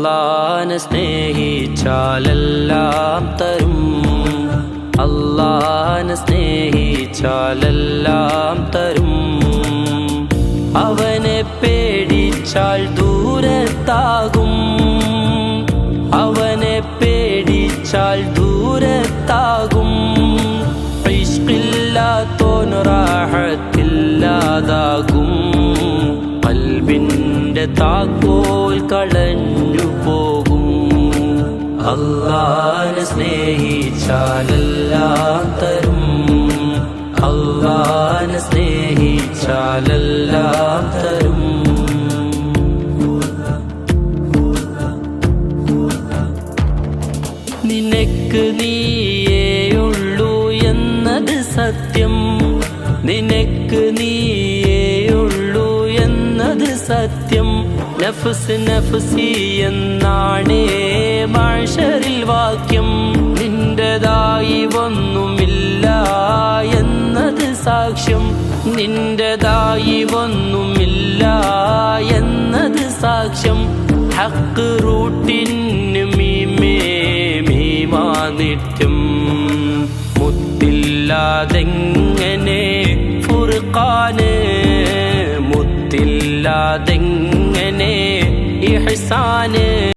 അല്ലാഹനെ സ്നേഹിച്ചാലെല്ലാം തരും, അല്ലാഹനെ സ്നേഹിച്ചാലെല്ലാം തരും. അവനെ പേടിച്ചാൽ ദൂരത്താകും, അവനെ പേടിച്ചാൽ ദൂരത്താകും. ഇഷ്കില്ലാത്തോന് റാഹത്തില്ലാതാകും, ഖൽബിന്റെ താക്കോൽ കളഞ്ഞു പോകും. അല്ലാഹനെ സ്നേഹിച്ചാലെല്ലാം തരും, അല്ലാഹനെ സ്നേഹിച്ചാലെല്ലാം തരും. നിനക്ക് നീയേയുള്ളൂ എന്നത് സത്യം, നിനക്ക് നീയേയുള്ളൂ എന്നത് സത്യം. നഫ്സ് നഫ്സി എന്നാണേ മഹ്ശറിൽ വാക്യം. നിന്റേതായി ഒന്നുമില്ല എന്നത് സാക്ഷ്യം, നിന്റേതായി ഒന്നുമില്ല എന്നത് സാക്ഷ്യം. ഹക്ക് റൂട്ടിന് മീമേ മീമാ നിത്യം. മുത്തില്ലാതെങ്ങനെ ഫുർഖാന്, മുത്തില്ലാതെങ്ങനെ ഇഹ്സാന്.